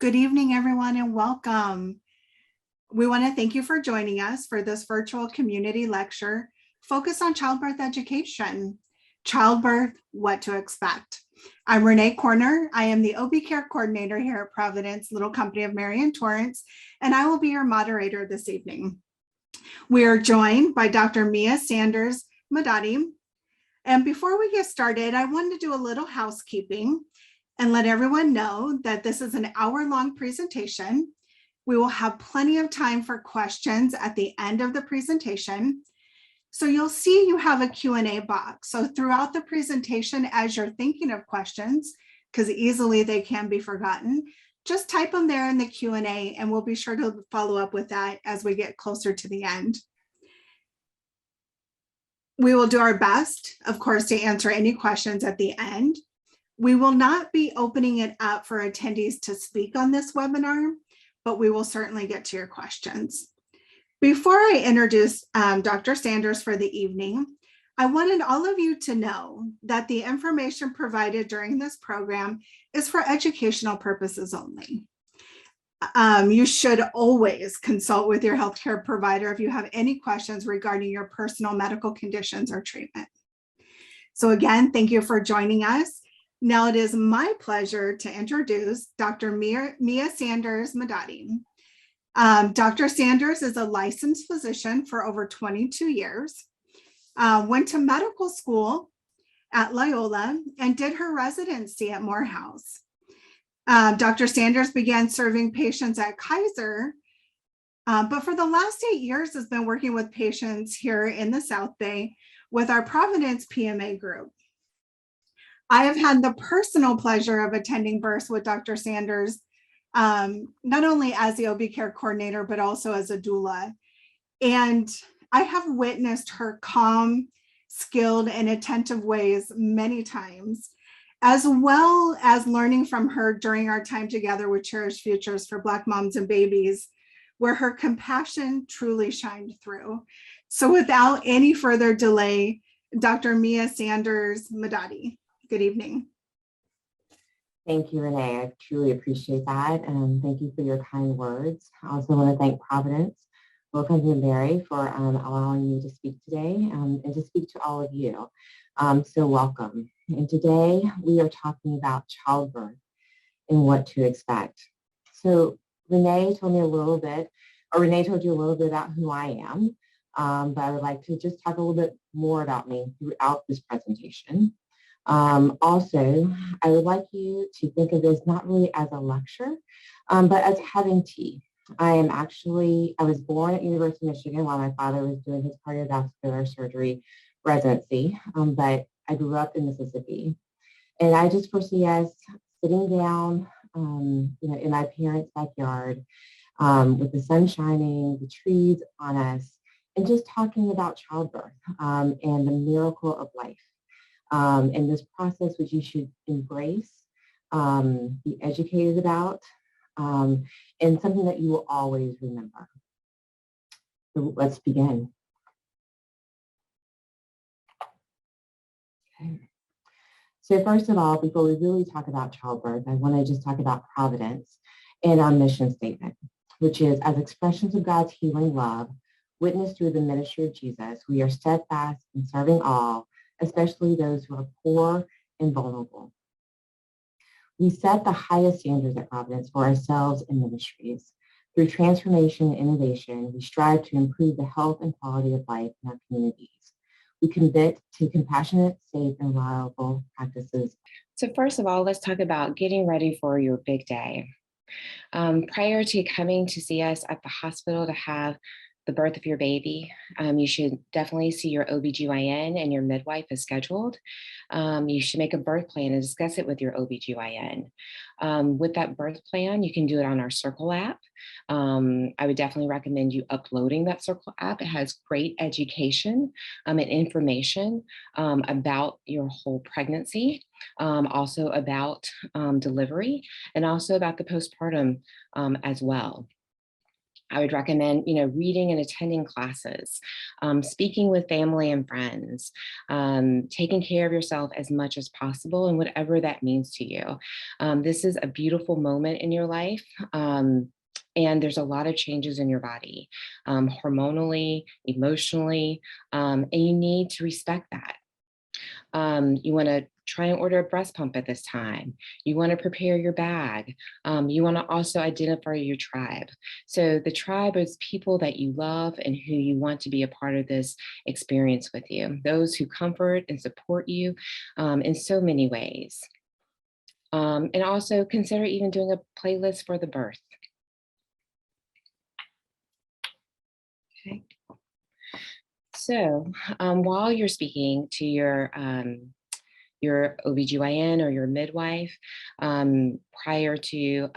Good evening, everyone, and welcome. We want to thank you for joining us for this virtual community lecture focused on childbirth education. Childbirth, what to expect. I'm Renee Corner. I am the OB Care Coordinator here at Providence, Little Company of Mary and Torrance, and I will be your moderator this evening. We are joined by Dr. Mia Sanders-Madati. And before we get started, I wanted to do a little housekeeping and let everyone know that this is an hour-long presentation. We will have plenty of time for questions at the end of the presentation. So you'll see you have a Q&A box. So throughout the presentation, as you're thinking of questions, because easily they can be forgotten, just type them there in the Q&A and we'll be sure to follow up with that as we get closer to the end. We will do our best, of course, to answer any questions at the end. We will not be opening it up for attendees to speak on this webinar, but we will certainly get to your questions. Before I introduce Dr. Sanders for the evening, I wanted all of you to know that the information provided during this program is for educational purposes only. You should always consult with your healthcare provider if you have any questions regarding your personal medical conditions or treatment. So again, thank you for joining us. Now it is my pleasure to introduce Dr. Mia Sanders-Madati. Dr. Sanders is a licensed physician for over 22 years, went to medical school at Loyola and did her residency at Morehouse. Dr. Sanders began serving patients at Kaiser, but for the last 8 years has been working with patients here in the South Bay with our Providence PMA group. I have had the personal pleasure of attending births with Dr. Sanders, not only as the OB Care Coordinator, but also as a doula. And I have witnessed her calm, skilled, and attentive ways many times, as well as learning from her during our time together with Cherished Futures for Black Moms and Babies, where her compassion truly shined through. So without any further delay, Dr. Mia Sanders-Madati. Good evening. Thank you, Renee. I truly appreciate that. And thank you for your kind words. I also want to thank Providence, Little Company of Mary, for allowing me to speak today and to speak to all of you. So welcome. And today we are talking about childbirth and what to expect. So Renee told you a little bit about who I am, but I would like to just talk a little bit more about me throughout this presentation. Also, I would like you to think of this not really as a lecture, but as having tea. I was born at University of Michigan while my father was doing his cardiovascular surgery residency, but I grew up in Mississippi. And I just foresee us sitting down, in my parents' backyard with the sun shining, the trees on us, and just talking about childbirth and the miracle of life. And this process which you should embrace, be educated about, and something that you will always remember. So let's begin. Okay. So first of all, before we really talk about childbirth, I want to just talk about Providence and our mission statement, which is, as expressions of God's healing love, witnessed through the ministry of Jesus, we are steadfast in serving all, especially those who are poor and vulnerable. We set the highest standards at Providence for ourselves and ministries. Through transformation and innovation, we strive to improve the health and quality of life in our communities. We commit to compassionate, safe, and reliable practices. So first of all, let's talk about getting ready for your big day. Prior to coming to see us at the hospital to have the birth of your baby, you should definitely see your OBGYN and your midwife as scheduled. You should make a birth plan and discuss it with your OBGYN. With that birth plan, you can do it on our Circle app. I would definitely recommend you uploading that Circle app. It has great education and information about your whole pregnancy, also about delivery, and also about the postpartum as well. I would recommend, reading and attending classes, speaking with family and friends, taking care of yourself as much as possible and whatever that means to you. This is a beautiful moment in your life. And there's a lot of changes in your body, hormonally, emotionally, and you need to respect that. You want to try and order a breast pump at this time. You want to prepare your bag. You want to also identify your tribe. So the tribe is people that you love and who you want to be a part of this experience with you. Those who comfort and support you in so many ways. And also consider even doing a playlist for the birth. Okay. So while you're speaking to your OBGYN or your midwife prior to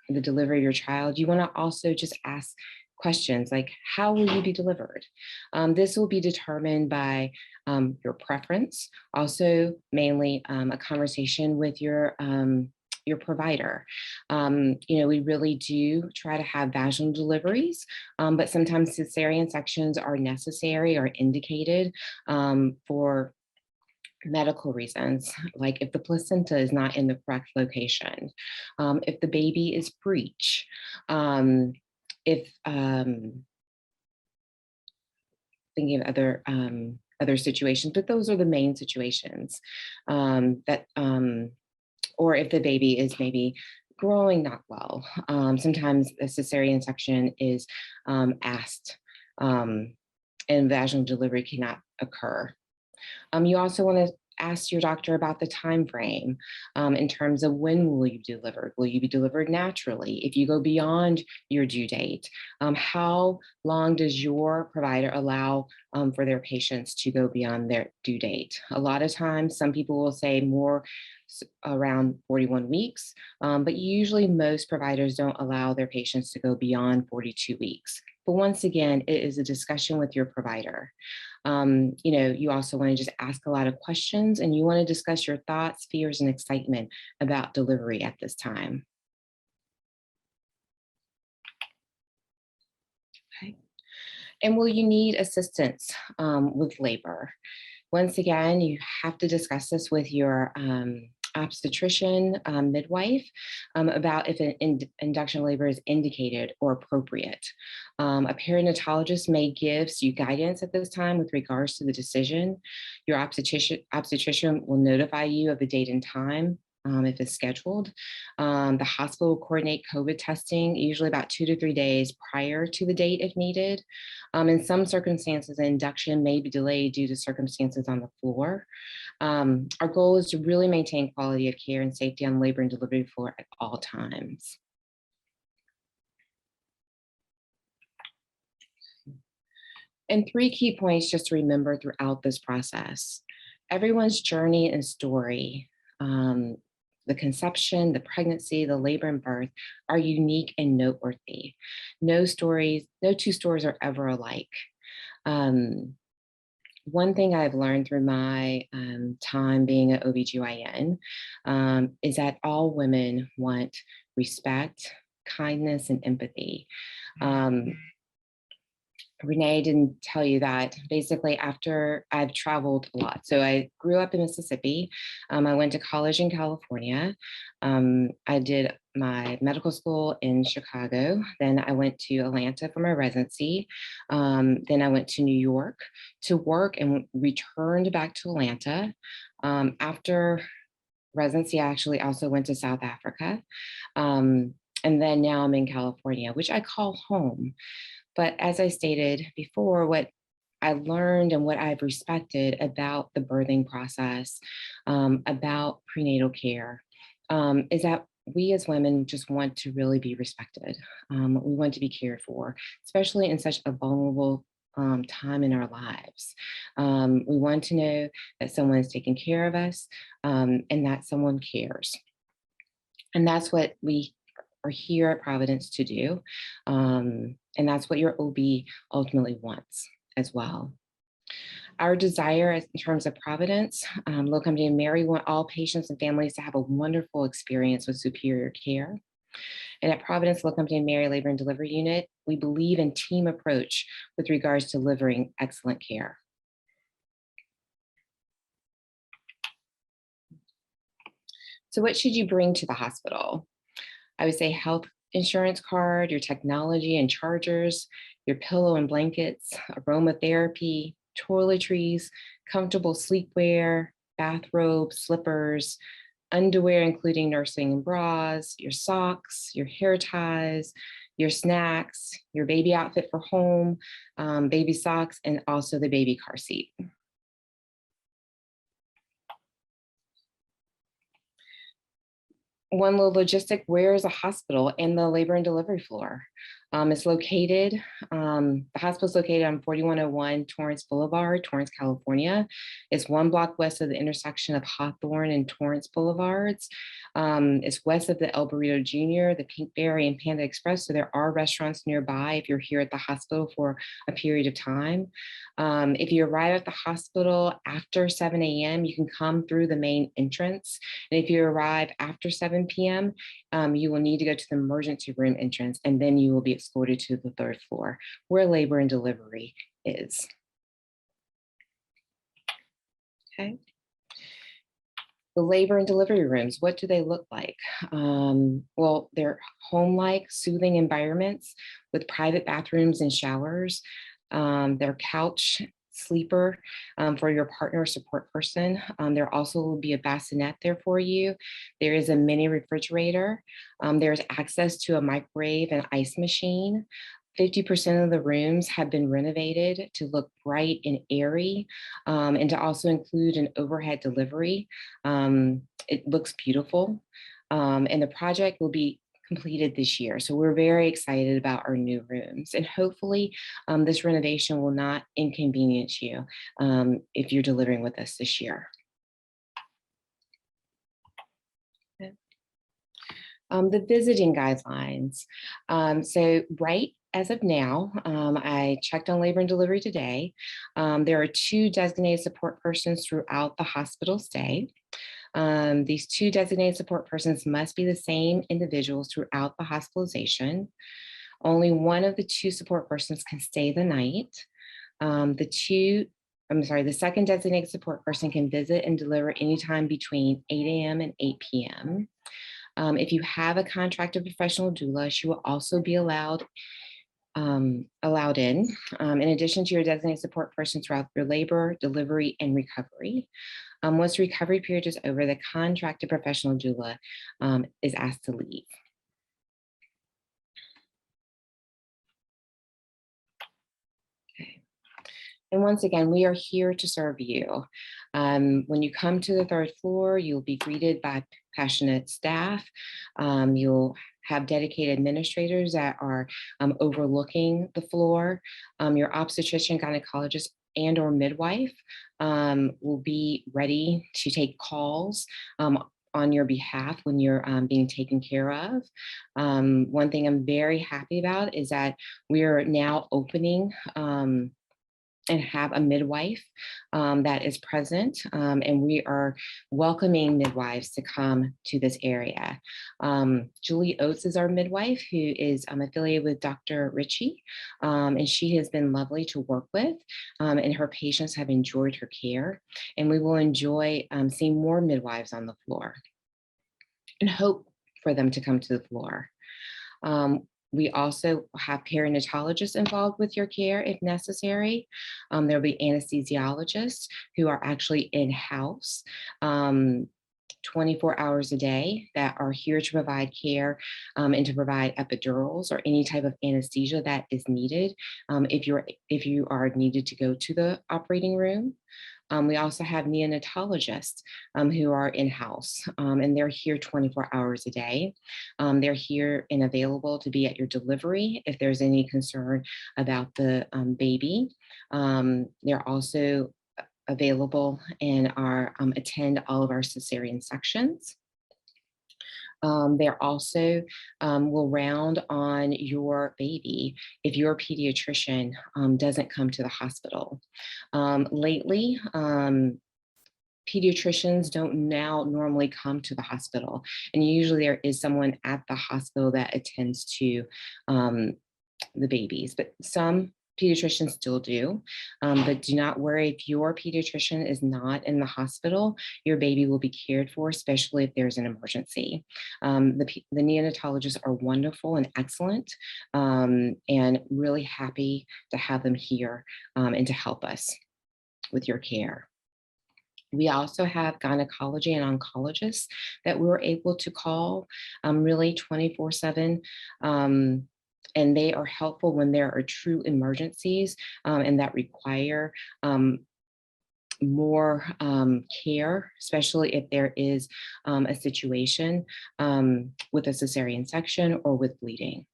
the delivery of your child, you want to also just ask questions like, how will you be delivered? This will be determined by your preference, also mainly a conversation with your provider. We really do try to have vaginal deliveries, but sometimes cesarean sections are necessary or indicated for medical reasons, like if the placenta is not in the correct location, if the baby is breech, if thinking of other situations, but those are the main situations or if the baby is maybe growing not well. Sometimes a cesarean section is asked and vaginal delivery cannot occur. You also want to ask your doctor about the time frame in terms of when will you be delivered? Will you be delivered naturally? If you go beyond your due date, how long does your provider allow for their patients to go beyond their due date? A lot of times, some people will say more around 41 weeks, but usually most providers don't allow their patients to go beyond 42 weeks. But once again, it is a discussion with your provider. You also want to just ask a lot of questions and you want to discuss your thoughts, fears, and excitement about delivery at this time. Okay. And will you need assistance with labor? Once again, you have to discuss this with your obstetrician, midwife, about if an induction labor is indicated or appropriate. A perinatologist may give you guidance at this time with regards to the decision. Your obstetrician will notify you of the date and time if it's scheduled. The hospital will coordinate COVID testing, usually about 2 to 3 days prior to the date if needed. In some circumstances, induction may be delayed due to circumstances on the floor. Our goal is to really maintain quality of care and safety on the labor and delivery floor at all times. And 3 key points just to remember throughout this process. Everyone's journey and story, the conception, the pregnancy, the labor and birth are unique and noteworthy. No two stories are ever alike. One thing I've learned through my time being an OBGYN is that all women want respect, kindness, and empathy. Renee didn't tell you that basically after I've traveled a lot. So I grew up in Mississippi. I went to college in California. I did my medical school in Chicago. Then I went to Atlanta for my residency. Then I went to New York to work and returned back to Atlanta. After residency, I actually also went to South Africa. And then now I'm in California, which I call home. But as I stated before, what I learned and what I've respected about the birthing process, about prenatal care, is that we as women just want to really be respected. We want to be cared for, especially in such a vulnerable time in our lives. We want to know that someone is taking care of us and that someone cares. And that's what we are here at Providence to do. And that's what your OB ultimately wants as well. Our desire in terms of Providence, Low Company and Mary want all patients and families to have a wonderful experience with superior care. And at Providence Little Company and Mary Labor and Delivery Unit, we believe in team approach with regards to delivering excellent care. So what should you bring to the hospital? I would say health insurance card, your technology and chargers, your pillow and blankets, aromatherapy, toiletries, comfortable sleepwear, bathrobes, slippers, underwear, including nursing and bras, your socks, your hair ties, your snacks, your baby outfit for home, baby socks, and also the baby car seat. One little logistic, where is a hospital in the labor and delivery floor? It's located, the hospital is located on 4101 Torrance Boulevard, Torrance, California. It's 1 block west of the intersection of Hawthorne and Torrance Boulevards. It's west of the El Burrito Jr., the Pinkberry and Panda Express. So there are restaurants nearby if you're here at the hospital for a period of time. If you arrive at the hospital after 7 a.m., you can come through the main entrance. And if you arrive after 7 p.m., you will need to go to the emergency room entrance, and then you will be escorted to the 3rd floor where labor and delivery is. Okay. The labor and delivery rooms, what do they look like? Well, they're home-like, soothing environments with private bathrooms and showers. They're couch sleeper for your partner or support person. There also will be a bassinet there for you. There is a mini refrigerator. There's access to a microwave and ice machine. 50% of the rooms have been renovated to look bright and airy, and to also include an overhead delivery. It looks beautiful, and the project will be completed this year. So we're very excited about our new rooms, and hopefully this renovation will not inconvenience you if you're delivering with us this year. Okay. The visiting guidelines. So right as of now, I checked on labor and delivery today. There are 2 designated support persons throughout the hospital stay. These 2 designated support persons must be the same individuals throughout the hospitalization. Only one of the 2 support persons can stay the night. The second designated support person can visit and deliver anytime between 8 a.m. and 8 p.m. If you have a contracted professional doula, she will also be allowed in addition to your designated support person throughout your labor, delivery, and recovery. Once the recovery period is over, the contracted professional doula is asked to leave. Okay. And once again, we are here to serve you. When you come to the 3rd floor, you'll be greeted by passionate staff. You'll have dedicated administrators that are overlooking the floor. Your obstetrician, gynecologist, and or midwife will be ready to take calls on your behalf when you're being taken care of. One thing I'm very happy about is that we are now opening and have a midwife that is present, and we are welcoming midwives to come to this area. Julie Oates is our midwife, who is affiliated with Dr. Ritchie, and she has been lovely to work with, and her patients have enjoyed her care, and we will enjoy seeing more midwives on the floor and hope for them to come to the floor. We also have perinatologists involved with your care if necessary. There'll be anesthesiologists who are actually in-house 24 hours a day that are here to provide care and to provide epidurals or any type of anesthesia that is needed if you are needed to go to the operating room. We also have neonatologists who are in-house, and they're here 24 hours a day. They're here and available to be at your delivery if there's any concern about the baby. They're also available and attend all of our cesarean sections. They're also will round on your baby if your pediatrician doesn't come to the hospital. Lately, pediatricians don't now normally come to the hospital. And usually there is someone at the hospital that attends to the babies, but some pediatricians still do. But do not worry, if your pediatrician is not in the hospital, your baby will be cared for, especially if there's an emergency. The neonatologists are wonderful and excellent, and really happy to have them here and to help us with your care. We also have gynecology and oncologists that we're able to call really 24/7. And they are helpful when there are true emergencies and that require more care, especially if there is a situation with a cesarean section or with bleeding.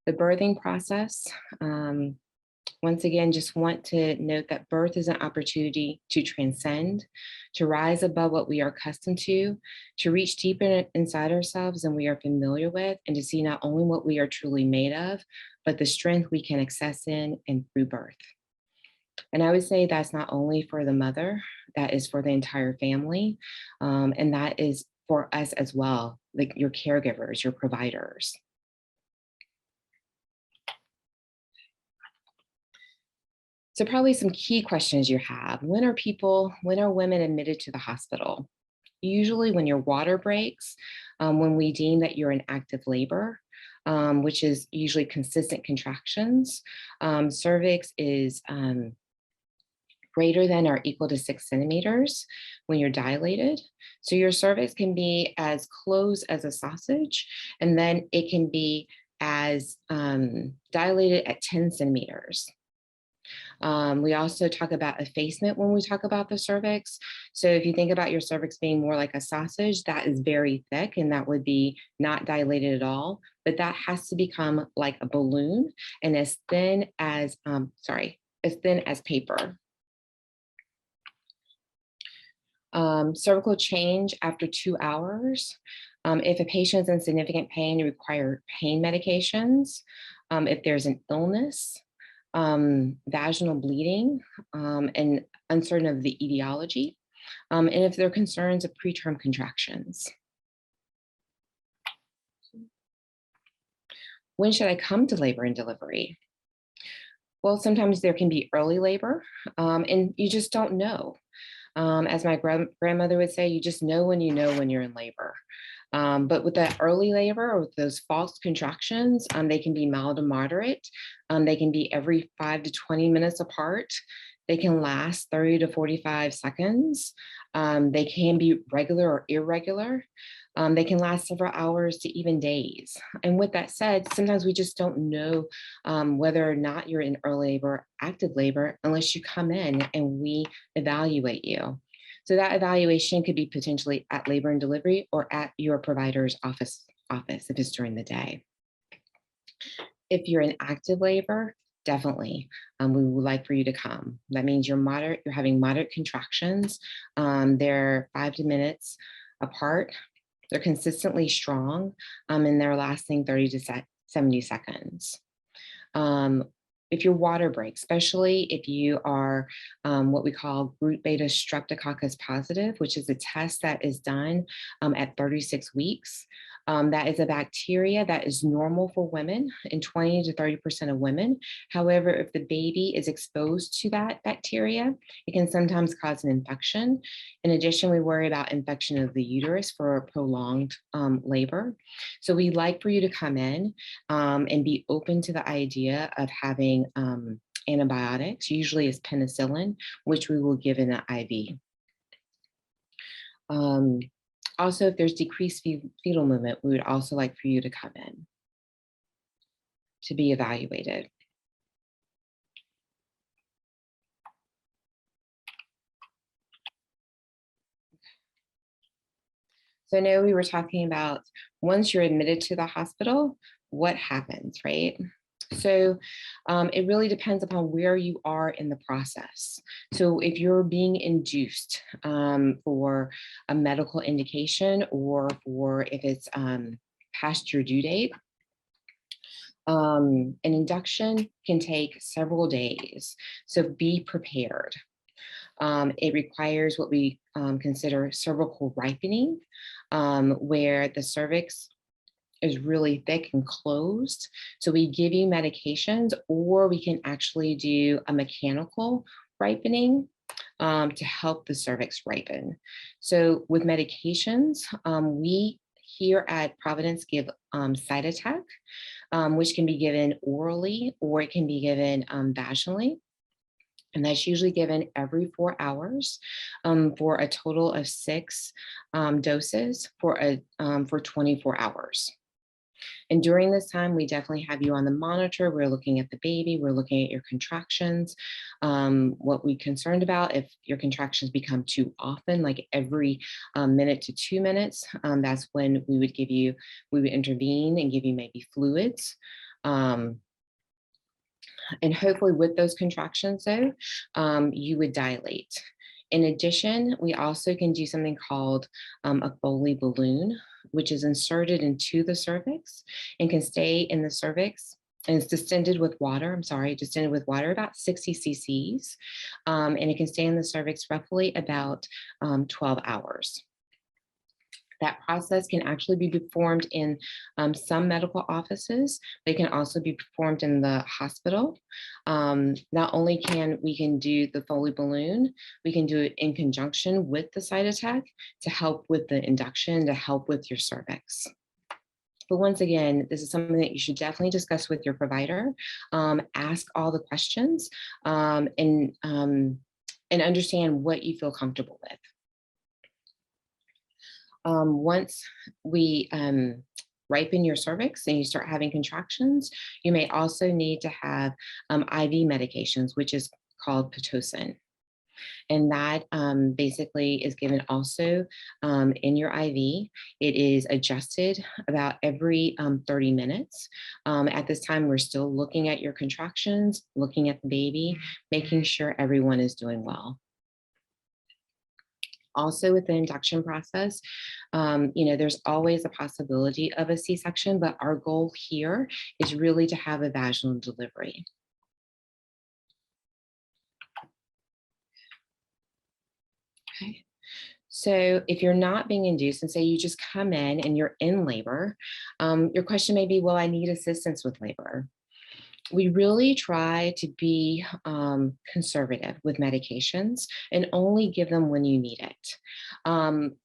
The birthing process, once again, just want to note that birth is an opportunity to transcend, to rise above what we are accustomed to reach deeper inside ourselves than we are familiar with, and to see not only what we are truly made of, but the strength we can access in and through birth. And I would say that's not only for the mother, that is for the entire family, and that is for us as well, like your caregivers, your providers. So probably some key questions you have. When are women admitted to the hospital? Usually when your water breaks, when we deem that you're in active labor, which is usually consistent contractions. Cervix is greater than or equal to 6 centimeters when you're dilated. So your cervix can be as closed as a sausage, and then it can be as dilated at 10 centimeters. We also talk about effacement when we talk about the cervix. So if you think about your cervix being more like a sausage, that is very thick and that would be not dilated at all, but that has to become like a balloon and as thin as paper. Cervical change after 2 hours. If a patient is in significant pain, you require pain medications. If there's an illness, vaginal bleeding, and uncertain of the etiology, and if there are concerns of preterm contractions. When should I come to labor and delivery? Well, sometimes there can be early labor, and you just don't know. As my grandmother would say, you just know when you're in labor. But with that early labor or with those false contractions, they can be mild to moderate. They can be every 5 to 20 minutes apart. They can last 30 to 45 seconds. They can be regular or irregular. They can last several hours to even days. And with that said, sometimes we just don't know whether or not you're in early labor, or active labor, unless you come in and we evaluate you. So that evaluation could be potentially at labor and delivery or at your provider's office if it's during the day. If you're in active labor, definitely, we would like for you to come. That means you're having moderate contractions. They're 5 minutes apart. They're consistently strong, and they're lasting 30 to 70 seconds. If your water breaks, especially if you are what we call group beta streptococcus positive, which is a test that is done at 36 weeks. That is a bacteria that is normal for women in 20 to 30% of women. However, if the baby is exposed to that bacteria, it can sometimes cause an infection. In addition, we worry about infection of the uterus for prolonged labor. So we'd like for you to come in and be open to the idea of having antibiotics, usually is penicillin, which we will give in an IV. Also, if there's decreased fetal movement, we would also like for you to come in to be evaluated. So I know we were talking about once you're admitted to the hospital, what happens, right? So it really depends upon where you are in the process. So if you're being induced for a medical indication or for if it's past your due date, An induction can take several days, so be prepared. It requires what we consider cervical ripening, where the cervix is really thick and closed. So we give you medications, or we can actually do a mechanical ripening to help the cervix ripen. So with medications, we here at Providence give Cytotec, which can be given orally or it can be given vaginally. And that's usually given every 4 hours for a total of 6 doses for 24 hours. And during this time, we definitely have you on the monitor. We're looking at the baby. We're looking at your contractions. What we're concerned about, if your contractions become too often, like every minute to 2 minutes, that's when we would intervene and give you maybe fluids. And hopefully with those contractions though, you would dilate. In addition, we also can do something called a Foley balloon, which is inserted into the cervix and can stay in the cervix. And it's distended with water, about 60 cc's. And it can stay in the cervix roughly about 12 hours. That process can actually be performed in some medical offices. They can also be performed in the hospital. Not only can we do the Foley balloon, we can do it in conjunction with the Cytotec to help with the induction, to help with your cervix. But once again, this is something that you should definitely discuss with your provider. Ask all the questions and understand what you feel comfortable with. Once we ripen your cervix and you start having contractions, you may also need to have IV medications, which is called Pitocin. And that basically is given also in your IV. It is adjusted about every 30 minutes. At this time, we're still looking at your contractions, looking at the baby, making sure everyone is doing well. Also with the induction process, there's always a possibility of a C-section, but our goal here is really to have a vaginal delivery. Okay. So if you're not being induced and say you just come in and you're in labor, your question may be, well, I need assistance with labor. We really try to be conservative with medications and only give them when you need it.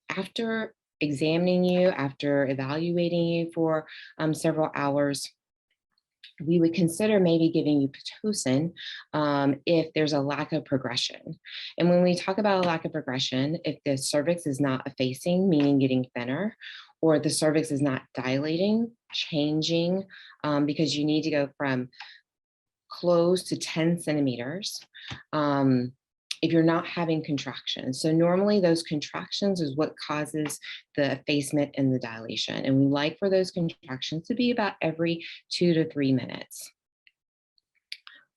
After examining you, after evaluating you for several hours, we would consider maybe giving you Pitocin if there's a lack of progression. And when we talk about a lack of progression, if the cervix is not effacing, meaning getting thinner, or the cervix is not dilating, changing, because you need to go from close to 10 centimeters if you're not having contractions. So normally those contractions is what causes the effacement and the dilation. And we like for those contractions to be about every 2 to 3 minutes.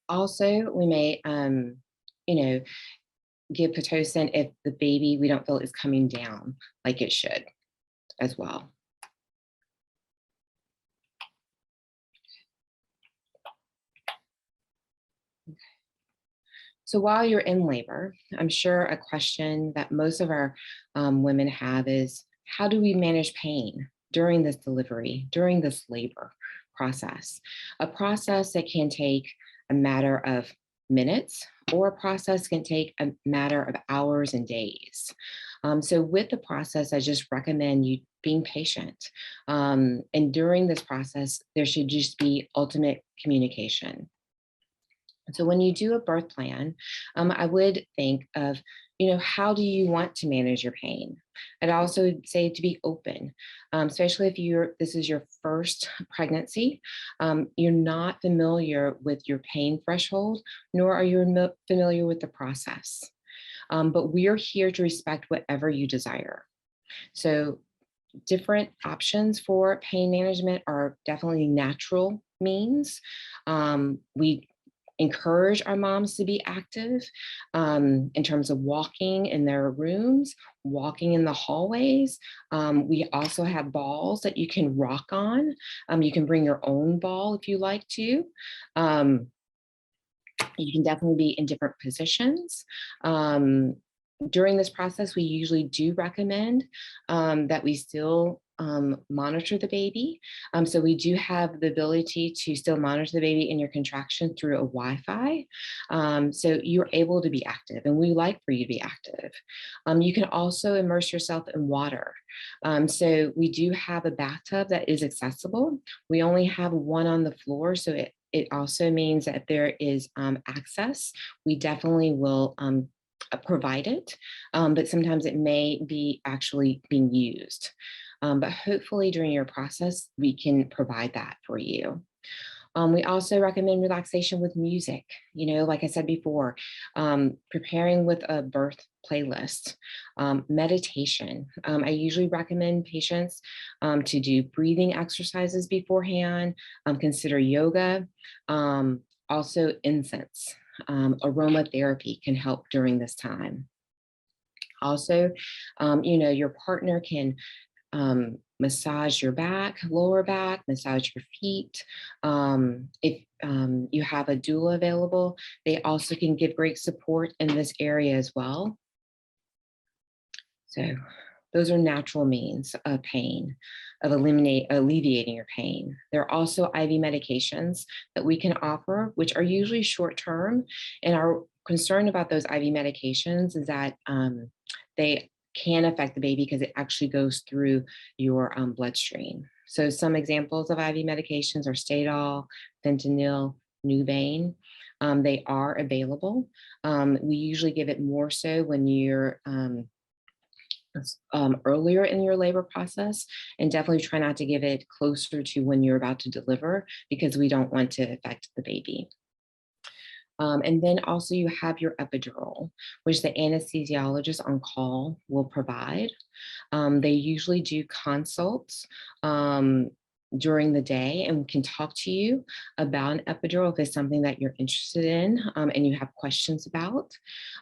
Also, we may, give Pitocin if the baby we don't feel is coming down like it should as well. So while you're in labor, I'm sure a question that most of our women have is, how do we manage pain during this delivery, during this labor process? A process that can take a matter of minutes, or a process can take a matter of hours and days. So with the process, I just recommend you being patient. And during this process, there should just be ultimate communication. So when you do a birth plan, I would think of, how do you want to manage your pain? I'd also say to be open, especially if this is your first pregnancy, you're not familiar with your pain threshold, nor are you familiar with the process. But we are here to respect whatever you desire. So different options for pain management are definitely natural means. We encourage our moms to be active in terms of walking in their rooms, walking in the hallways. We also have balls that you can rock on. You can bring your own ball if you like to. You can definitely be in different positions. During this process, we usually do recommend that we still monitor the baby. So we do have the ability to still monitor the baby in your contraction through a Wi-Fi. So you're able to be active, and we like for you to be active. You can also immerse yourself in water. So we do have a bathtub that is accessible. We only have one on the floor, so it also means that if there is access, we definitely will provide it, but sometimes it may be actually being used. But hopefully during your process, we can provide that for you. We also recommend relaxation with music. Like I said before, preparing with a birth playlist, meditation. I usually recommend patients to do breathing exercises beforehand, consider yoga, also incense. Aromatherapy can help during this time. Also, your partner can massage your back, lower back, massage your feet. If you have a doula available, they also can give great support in this area as well. So those are natural means of pain, of alleviating your pain. There are also IV medications that we can offer, which are usually short-term. And our concern about those IV medications is that they can affect the baby because it actually goes through your bloodstream. So some examples of IV medications are Stadol, fentanyl, Nubain. They are available. We usually give it more so when you're earlier in your labor process, and definitely try not to give it closer to when you're about to deliver, because we don't want to affect the baby. And then also you have your epidural, which the anesthesiologist on call will provide. They usually do consults during the day and can talk to you about an epidural if it's something that you're interested in and you have questions about.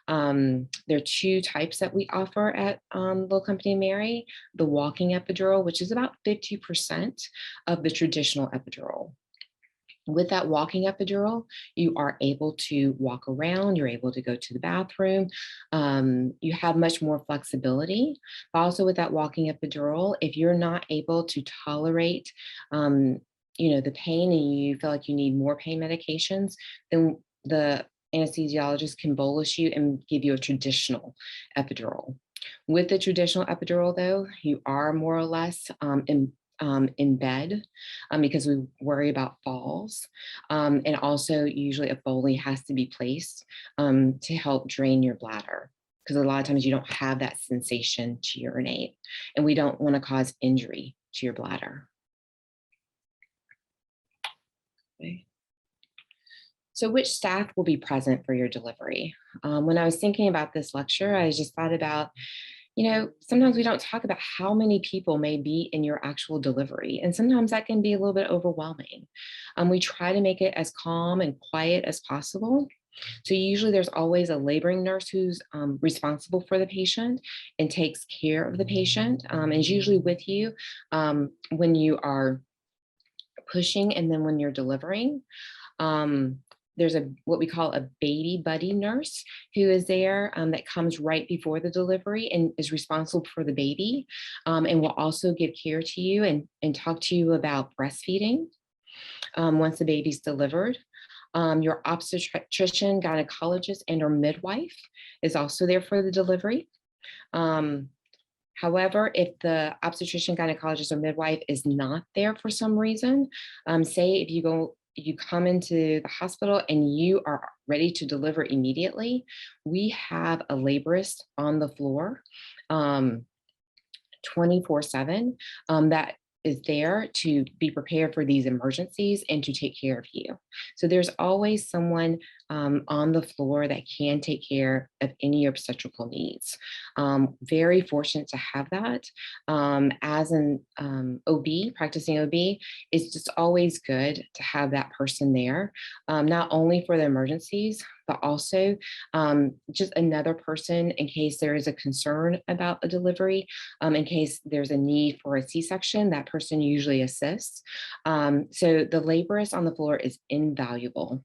There are two types that we offer at Little Company Mary: the walking epidural, which is about 50% of the traditional epidural. With that walking epidural, you are able to walk around, you're able to go to the bathroom, you have much more flexibility. But also with that walking epidural, if you're not able to tolerate the pain and you feel like you need more pain medications, then the anesthesiologist can bolus you and give you a traditional epidural. With the traditional epidural though, you are more or less in bed because we worry about falls. And also usually a Foley has to be placed to help drain your bladder, because a lot of times you don't have that sensation to urinate, and we don't want to cause injury to your bladder. Okay. So which staff will be present for your delivery? When I was thinking about this lecture, I just thought about, sometimes we don't talk about how many people may be in your actual delivery, and sometimes that can be a little bit overwhelming. We try to make it as calm and quiet as possible. So usually there's always a laboring nurse who's responsible for the patient and takes care of the patient, and is usually with you when you are pushing and then when you're delivering. There's what we call a baby buddy nurse who is there that comes right before the delivery and is responsible for the baby, and will also give care to you and talk to you about breastfeeding once the baby's delivered. Your obstetrician, gynecologist, and or midwife is also there for the delivery. However, if the obstetrician, gynecologist, or midwife is not there for some reason, say if you come into the hospital and you are ready to deliver immediately, we have a laborist on the floor 24/7 that is there to be prepared for these emergencies and to take care of you. So there's always someone on the floor that can take care of any obstetrical needs. Very fortunate to have that. As an OB, practicing OB, it's just always good to have that person there, not only for the emergencies, but also just another person in case there is a concern about a delivery, in case there's a need for a C-section, that person usually assists. So the laborist on the floor is invaluable.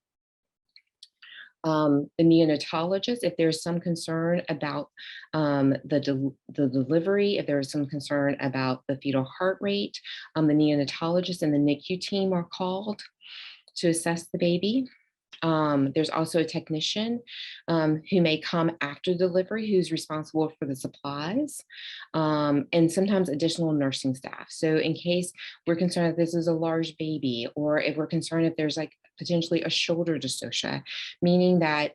The neonatologist, if there's some concern about the delivery, if there's some concern about the fetal heart rate, the neonatologist and the NICU team are called to assess the baby. There's also a technician who may come after delivery who's responsible for the supplies, and sometimes additional nursing staff. So in case we're concerned that this is a large baby, or if we're concerned if there's like potentially a shoulder dystocia, meaning that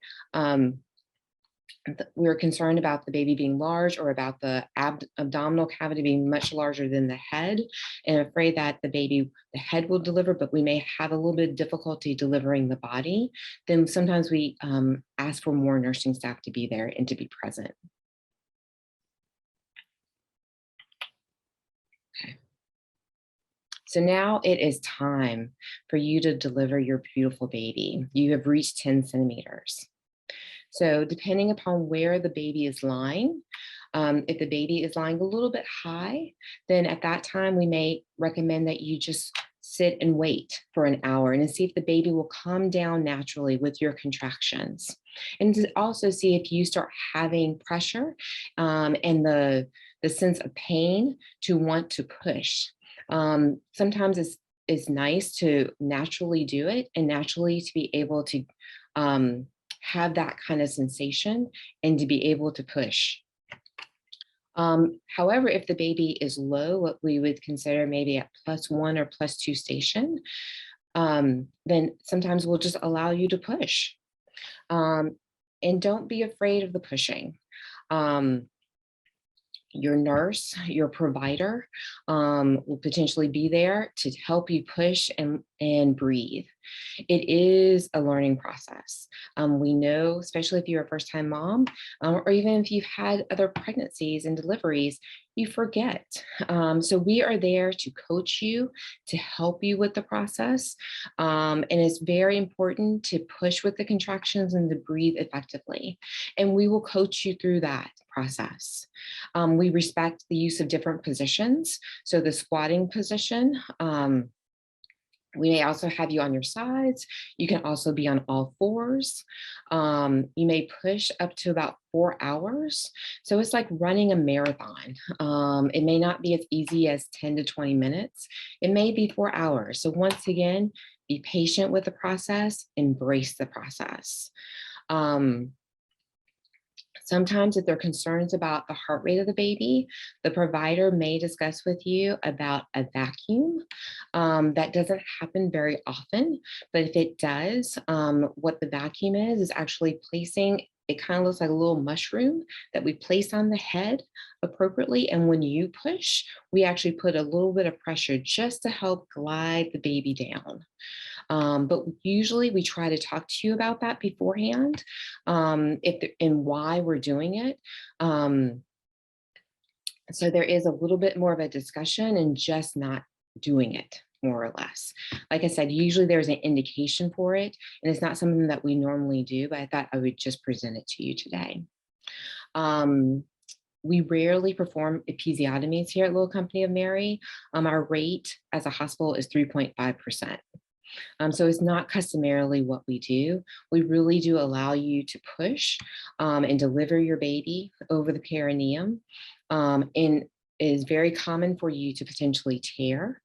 we're concerned about the baby being large or about the abdominal cavity being much larger than the head, and afraid that the head will deliver, but we may have a little bit of difficulty delivering the body, then sometimes we ask for more nursing staff to be there and to be present. Okay. So now it is time for you to deliver your beautiful baby. You have reached 10 centimeters. So depending upon where the baby is lying, if the baby is lying a little bit high, then at that time we may recommend that you just sit and wait for an hour and see if the baby will calm down naturally with your contractions. And to also see if you start having pressure and the sense of pain to want to push. Sometimes it's nice to naturally do it and naturally to be able to have that kind of sensation and to be able to push. However, if the baby is low, what we would consider maybe at +1 or +2 station, then sometimes we'll just allow you to push. And don't be afraid of the pushing. Your nurse, your provider will potentially be there to help you push and breathe. It is a learning process. We know, especially if you're a first-time mom, or even if you've had other pregnancies and deliveries, you forget. So we are there to coach you, to help you with the process. And it's very important to push with the contractions and to breathe effectively. And we will coach you through that process. We respect the use of different positions. So the squatting position, we may also have you on your sides. You can also be on all fours. You may push up to about 4 hours. So it's like running a marathon. It may not be as easy as 10 to 20 minutes. It may be 4 hours. So once again, be patient with the process, embrace the process. Sometimes if there are concerns about the heart rate of the baby, the provider may discuss with you about a vacuum. That doesn't happen very often, but if it does, what the vacuum is actually placing, it kind of looks like a little mushroom that we place on the head appropriately. And when you push, we actually put a little bit of pressure just to help glide the baby down. But usually we try to talk to you about that beforehand, and why we're doing it. So there is a little bit more of a discussion and just not doing it, more or less. Like I said, usually there's an indication for it, and it's not something that we normally do, but I thought I would just present it to you today. We rarely perform episiotomies here at Little Company of Mary. Our rate as a hospital is 3.5%. So it's not customarily what we do. We really do allow you to push and deliver your baby over the perineum. And it is very common for you to potentially tear.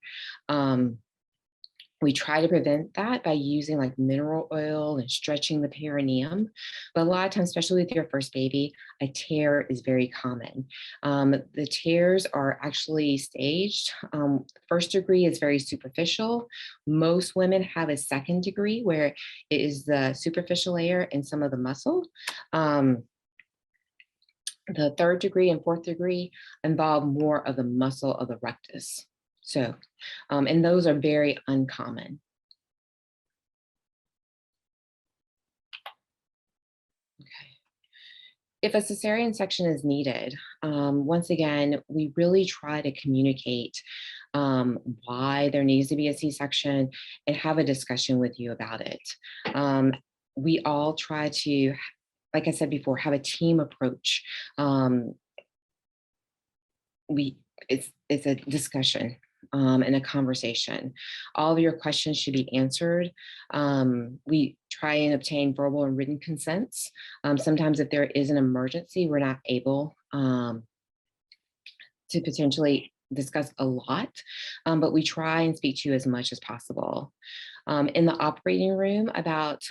We try to prevent that by using like mineral oil and stretching the perineum. But a lot of times, especially with your first baby, a tear is very common. The tears are actually staged. First degree is very superficial. Most women have a second degree where it is the superficial layer and some of the muscle. The third degree and fourth degree involve more of the muscle of the rectus. So, and those are very uncommon. If a cesarean section is needed, once again, we really try to communicate why there needs to be a C-section and have a discussion with you about it. We all try to, like I said before, have a team approach. It's a discussion and a conversation. All of your questions should be answered. We try and obtain verbal and written consents. Sometimes if there is an emergency, we're not able to potentially discuss a lot, but we try and speak to you as much as possible. In the operating room, about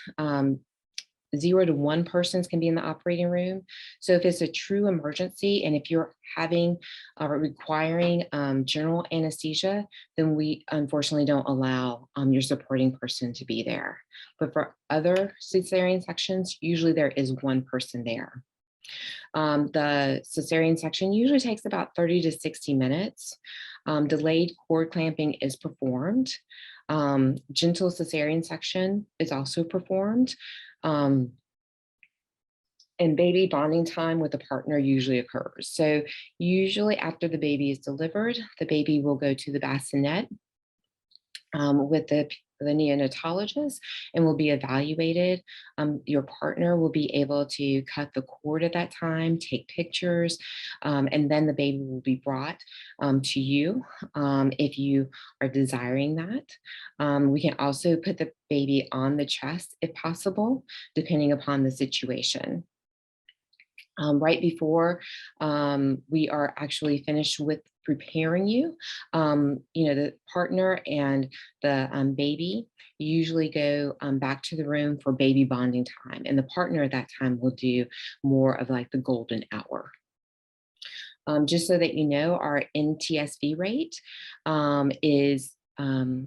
0 to 1 persons can be in the operating room. So if it's a true emergency and if you're having requiring general anesthesia, then we unfortunately don't allow your supporting person to be there. But for other cesarean sections, usually there is 1 person there. The cesarean section usually takes about 30 to 60 minutes. Delayed cord clamping is performed. Gentle cesarean section is also performed. And baby bonding time with the partner usually occurs. So usually after the baby is delivered, the baby will go to the bassinet with the neonatologist and will be evaluated. Your partner will be able to cut the cord at that time, take pictures, and then the baby will be brought to you if you are desiring that. We can also put the baby on the chest if possible, depending upon the situation. Right before we are actually finished with preparing you, the partner and the baby usually go back to the room for baby bonding time. And the partner at that time will do more of like the golden hour. Just so that you know, our NTSV rate is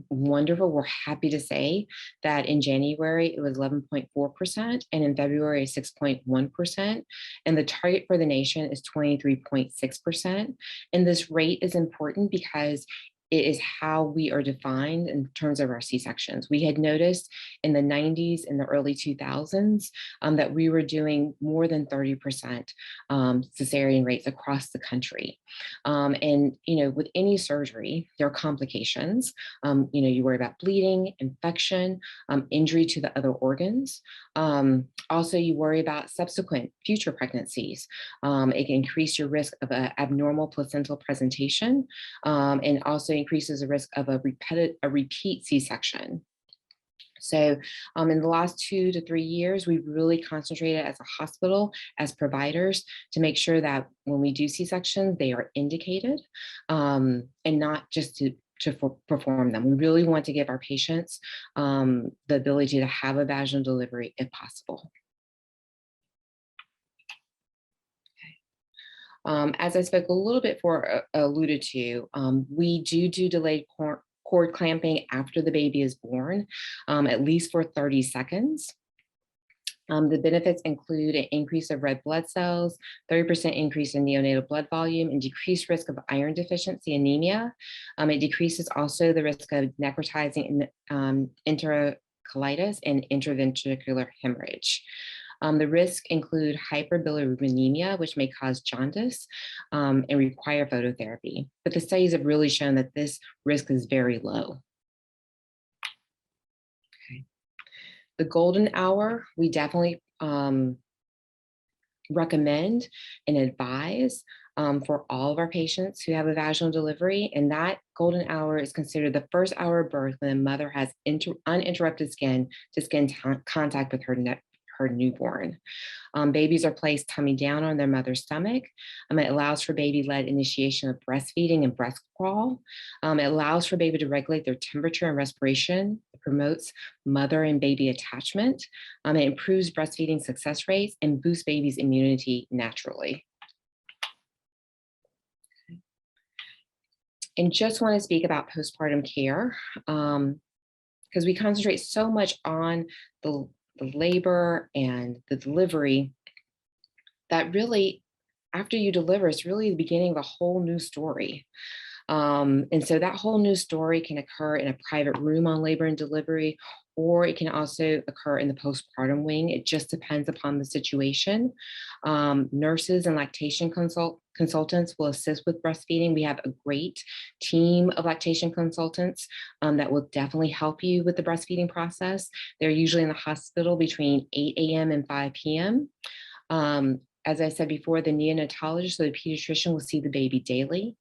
wonderful. We're happy to say that in January, it was 11.4%, and in February, 6.1%. And the target for the nation is 23.6%. And this rate is important because it is how we are defined in terms of our C-sections. We had noticed in the 90s and the early 2000s that we were doing more than 30% cesarean rates across the country. And, with any surgery, there are complications. You worry about bleeding, infection, injury to the other organs. Also, you worry about subsequent future pregnancies. It can increase your risk of an abnormal placental presentation and also increases the risk of a repeat C-section. So in the last 2 to 3 years, we've really concentrated as a hospital, as providers, to make sure that when we do C-sections, they are indicated and not just to perform them. We really want to give our patients the ability to have a vaginal delivery if possible. As I spoke a little bit alluded to, we do delayed cord clamping after the baby is born, at least for 30 seconds. The benefits include an increase of red blood cells, 30% increase in neonatal blood volume, and decreased risk of iron deficiency anemia. It decreases also the risk of necrotizing enterocolitis and intraventricular hemorrhage. The risks include hyperbilirubinemia, which may cause jaundice and require phototherapy. But the studies have really shown that this risk is very low. Okay. The golden hour, we definitely recommend and advise for all of our patients who have a vaginal delivery. And that golden hour is considered the first hour of birth when the mother has uninterrupted skin-to-skin contact with her newborn. Babies are placed tummy down on their mother's stomach. It allows for baby-led initiation of breastfeeding and breast crawl. It allows for baby to regulate their temperature and respiration. It promotes mother and baby attachment. It improves breastfeeding success rates and boosts baby's immunity naturally. And just want to speak about postpartum care because we concentrate so much on the labor and the delivery that really, after you deliver, it's really the beginning of a whole new story. And so that whole new story can occur in a private room on labor and delivery, or it can also occur in the postpartum wing. It just depends upon the situation. Nurses and lactation consultants will assist with breastfeeding. We have a great team of lactation consultants that will definitely help you with the breastfeeding process. They're usually in the hospital between 8 a.m. and 5 p.m. As I said before, the neonatologist or the pediatrician will see the baby daily.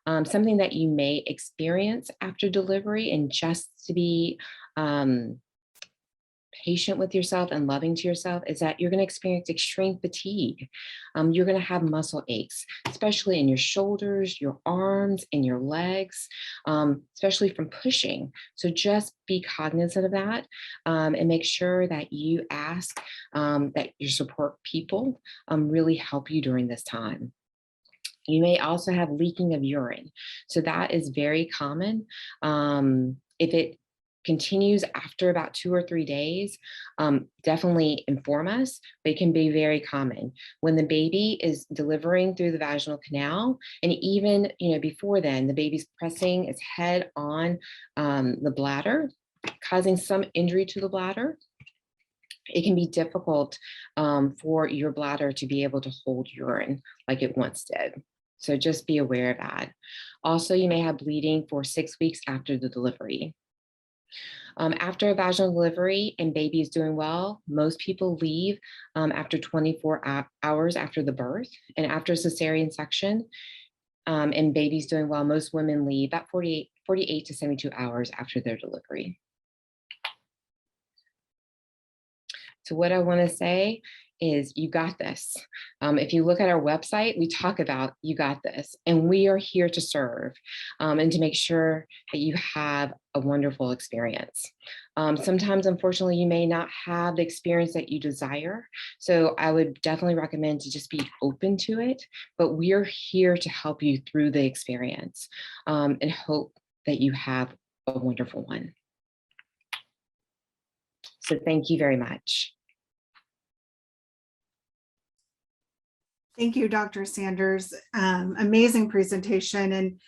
Something that you may experience after delivery, and just to be patient with yourself and loving to yourself, is that you're going to experience extreme fatigue. You're going to have muscle aches, especially in your shoulders, your arms, and your legs, especially from pushing. So just be cognizant of that, and make sure that you ask that your support people really help you during this time. You may also have leaking of urine. So that is very common. If it continues after about 2 or 3 days, definitely inform us, but it can be very common. When the baby is delivering through the vaginal canal, and even before then, the baby's pressing its head on the bladder, causing some injury to the bladder, it can be difficult for your bladder to be able to hold urine like it once did. So just be aware of that. Also, you may have bleeding for 6 weeks after the delivery. After a vaginal delivery and baby is doing well, most people leave after 24 hours after the birth. And after a cesarean section and baby's doing well, most women leave about 48 to 72 hours after their delivery. So what I want to say is, you got this. If you look at our website, we talk about you got this, and we are here to serve and to make sure that you have a wonderful experience. Sometimes, unfortunately, you may not have the experience that you desire. So I would definitely recommend to just be open to it, but we are here to help you through the experience and hope that you have a wonderful one. So thank you very much. Thank you, Dr. Sanders. Amazing presentation. And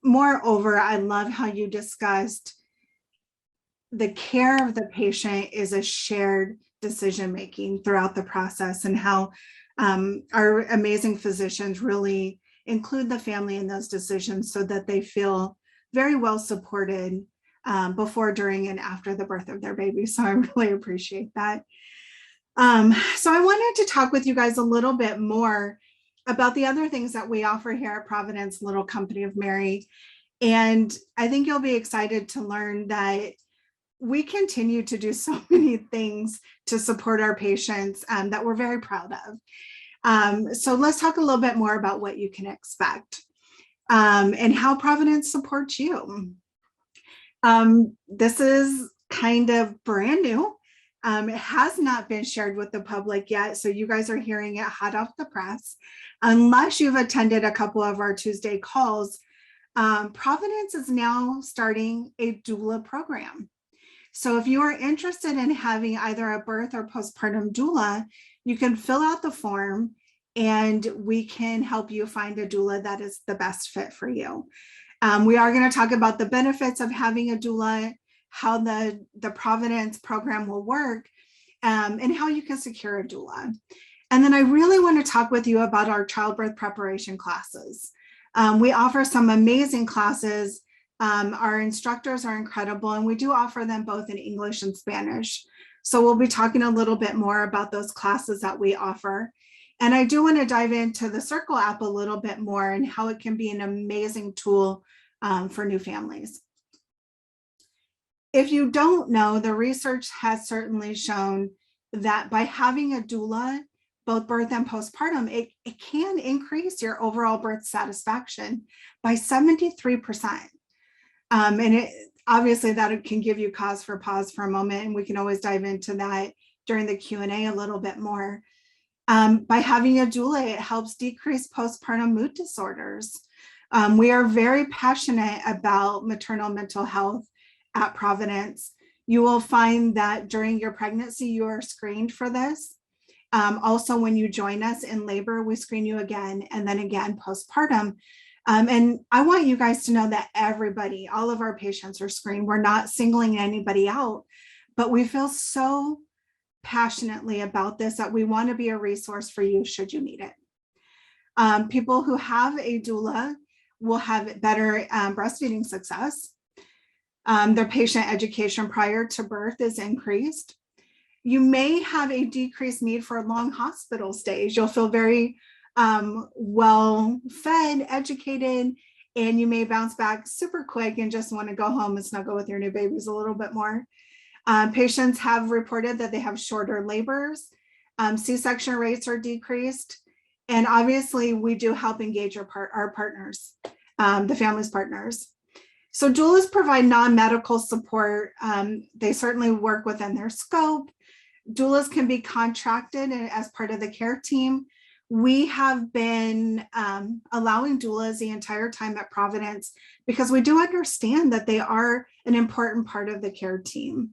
moreover, I love how you discussed the care of the patient is a shared decision-making throughout the process, and how our amazing physicians really include the family in those decisions so that they feel very well supported before, during, and after the birth of their baby. So I really appreciate that. So I wanted to talk with you guys a little bit more about the other things that we offer here at Providence Little Company of Mary. And I think you'll be excited to learn that we continue to do so many things to support our patients that we're very proud of. So let's talk a little bit more about what you can expect and how Providence supports you. This is kind of brand new. It has not been shared with the public yet, so you guys are hearing it hot off the press. Unless you've attended a couple of our Tuesday calls, Providence is now starting a doula program. So if you are interested in having either a birth or postpartum doula, you can fill out the form and we can help you find a doula that is the best fit for you. We are going to talk about the benefits of having a doula, how the Providence program will work, and how you can secure a doula. And then I really want to talk with you about our childbirth preparation classes. We offer some amazing classes. Our instructors are incredible, and we do offer them both in English and Spanish. So we'll be talking a little bit more about those classes that we offer. And I do want to dive into the Circle app a little bit more and how it can be an amazing tool for new families. If you don't know, the research has certainly shown that by having a doula, both birth and postpartum, it can increase your overall birth satisfaction by 73%. And obviously that can give you cause for pause for a moment, and we can always dive into that during the Q&A a little bit more. By having a doula, it helps decrease postpartum mood disorders. We are very passionate about maternal mental health at Providence. You will find that during your pregnancy, you are screened for this. Also, when you join us in labor, we screen you again, and then again postpartum. And I want you guys to know that everybody, all of our patients are screened. We're not singling anybody out, but we feel so passionately about this that we want to be a resource for you should you need it. People who have a doula will have better breastfeeding success. Their patient education prior to birth is increased. You may have a decreased need for long hospital stays. You'll feel very well fed, educated, and you may bounce back super quick and just want to go home and snuggle with your new babies a little bit more. Patients have reported that they have shorter labors. C-section rates are decreased. And obviously we do help engage our partners, the family's partners. So doulas provide non-medical support. They certainly work within their scope. Doulas can be contracted as part of the care team. We have been allowing doulas the entire time at Providence because we do understand that they are an important part of the care team.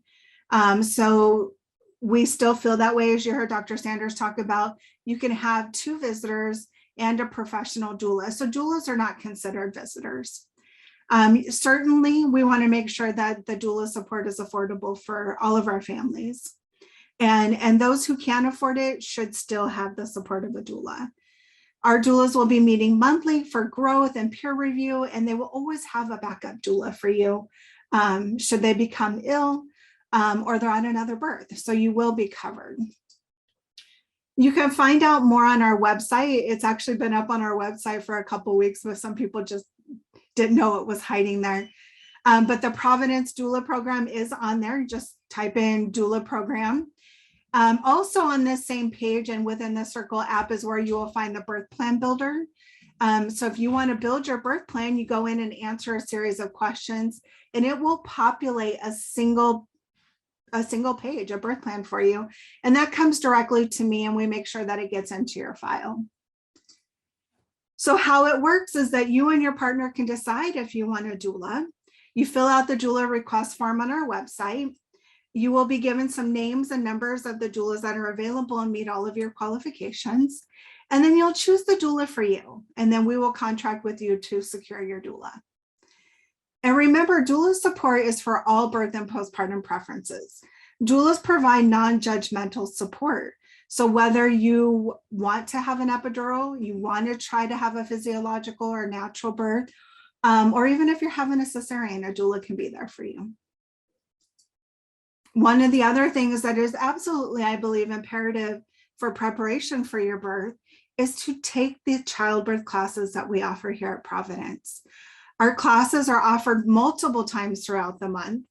So we still feel that way. As you heard Dr. Sanders talk about, you can have 2 visitors and a professional doula. So doulas are not considered visitors. Certainly, we want to make sure that the doula support is affordable for all of our families. And those who can't afford it should still have the support of a doula. Our doulas will be meeting monthly for growth and peer review, and they will always have a backup doula for you should they become ill or they're on another birth. So you will be covered. You can find out more on our website. It's actually been up on our website for a couple of weeks, but some people just didn't know it was hiding there. But the Providence doula program is on there. Just type in doula program. Also on this same page and within the Circle app is where you will find the birth plan builder. So if you want to build your birth plan, you go in and answer a series of questions and it will populate a single page, a birth plan for you. And that comes directly to me and we make sure that it gets into your file. So how it works is that you and your partner can decide if you want a doula. You fill out the doula request form on our website. You will be given some names and numbers of the doulas that are available and meet all of your qualifications. And then you'll choose the doula for you. And then we will contract with you to secure your doula. And remember, doula support is for all birth and postpartum preferences. Doulas provide non-judgmental support. So whether you want to have an epidural, you want to try to have a physiological or natural birth, or even if you're having a cesarean, a doula can be there for you. One of the other things that is absolutely, I believe, imperative for preparation for your birth is to take the childbirth classes that we offer here at Providence. Our classes are offered multiple times throughout the month.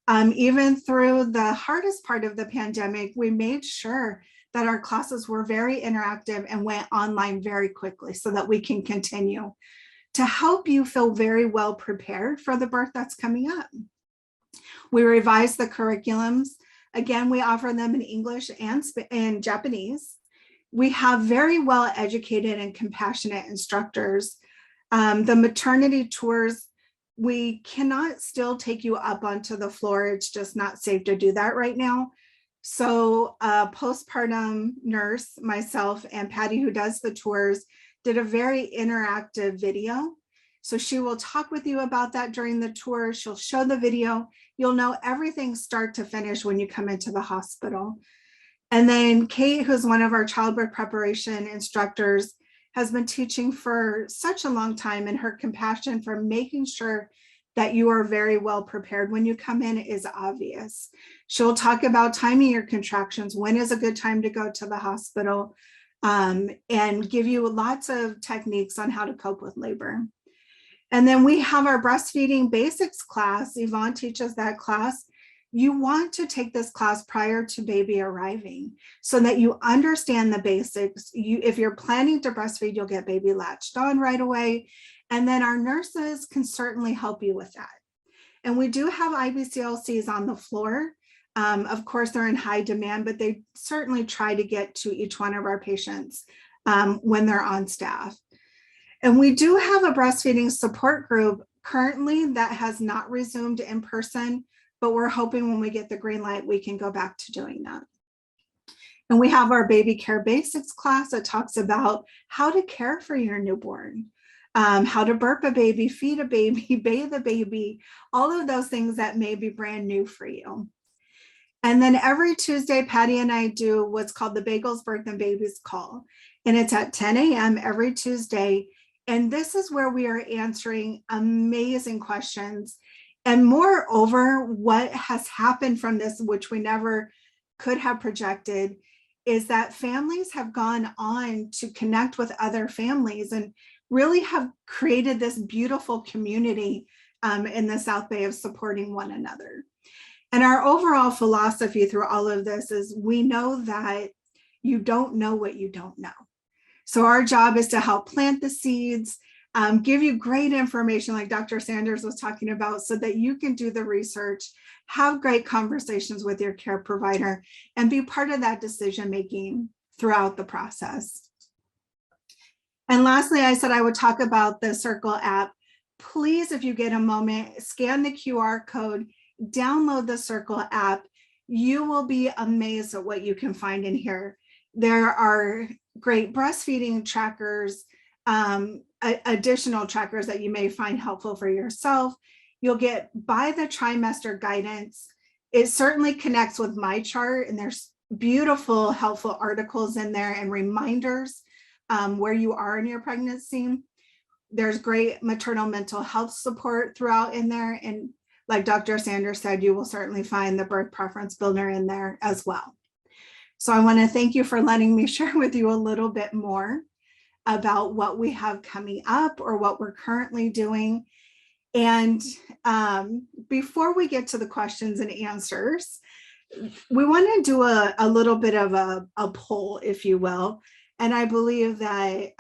Even through the hardest part of the pandemic, we made sure that our classes were very interactive and went online very quickly so that we can continue to help you feel very well prepared for the birth that's coming up. We revise the curriculums. Again, we offer them in English and Japanese. We have very well educated and compassionate instructors. The maternity tours, we cannot still take you up onto the floor. It's just not safe to do that right now. So a postpartum nurse, myself, and Patty, who does the tours, did a very interactive video. So she will talk with you about that during the tour. She'll show the video. You'll know everything start to finish when you come into the hospital. And then Kate, who's one of our childbirth preparation instructors, has been teaching for such a long time, and her compassion for making sure that you are very well prepared when you come in is obvious. She'll talk about timing your contractions, when is a good time to go to the hospital, and give you lots of techniques on how to cope with labor. And then we have our breastfeeding basics class. Yvonne teaches that class. You want to take this class prior to baby arriving so that you understand the basics. If you're planning to breastfeed, you'll get baby latched on right away. And then our nurses can certainly help you with that. And we do have IBCLCs on the floor. Of course, they're in high demand, but they certainly try to get to each one of our patients when they're on staff. And we do have a breastfeeding support group currently that has not resumed in person, but we're hoping when we get the green light, we can go back to doing that. And we have our baby care basics class that talks about how to care for your newborn, how to burp a baby, feed a baby, bathe a baby, all of those things that may be brand new for you. And then every Tuesday, Patty and I do what's called the Bagels, Birth, and Babies call. And it's at 10 a.m. every Tuesday. And this is where we are answering amazing questions. And moreover, what has happened from this, which we never could have projected, is that families have gone on to connect with other families and really have created this beautiful community in the South Bay of supporting one another. And our overall philosophy through all of this is we know that you don't know what you don't know. So our job is to help plant the seeds, give you great information like Dr. Sanders was talking about so that you can do the research, have great conversations with your care provider, and be part of that decision-making throughout the process. And lastly, I said I would talk about the Circle app. Please, if you get a moment, scan the QR code, download the Circle app. You will be amazed at what you can find in here. There are great breastfeeding trackers, additional trackers that you may find helpful for yourself. You'll get by the trimester guidance. It certainly connects with my chart, and there's beautiful, helpful articles in there and reminders where you are in your pregnancy. There's great maternal mental health support throughout in there. And like Dr. Sanders said, you will certainly find the birth preference builder in there as well. So I want to thank you for letting me share with you a little bit more about what we have coming up or what we're currently doing. And before we get to the questions and answers, we want to do a little bit of a poll, if you will. And I believe that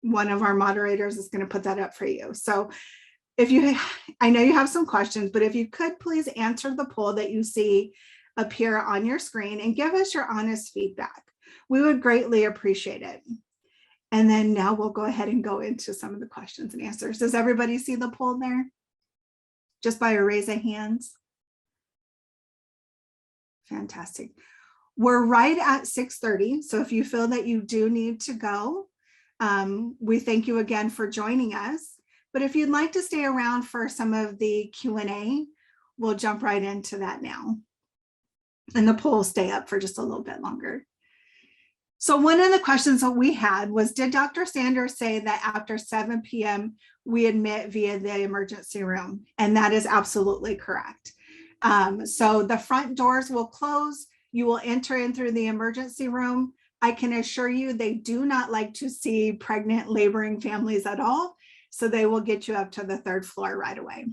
one of our moderators is going to put that up for you. So if you, I know you have some questions, but if you could please answer the poll that you see appear on your screen and give us your honest feedback. We would greatly appreciate it. And then now we'll go ahead and go into some of the questions and answers. Does everybody see the poll there? Just by a raise of hands. Fantastic. We're right at 6:30. So if you feel that you do need to go, we thank you again for joining us. But if you'd like to stay around for some of the Q&A, we'll jump right into that now. And the poll will stay up for just a little bit longer. So one of the questions that we had was, did Dr. Sanders say that after 7 p.m. we admit via the emergency room? And that is absolutely correct. So the front doors will close. You will enter in through the emergency room. I can assure you they do not like to see pregnant, laboring families at all. So they will get you up to the 3rd floor right away.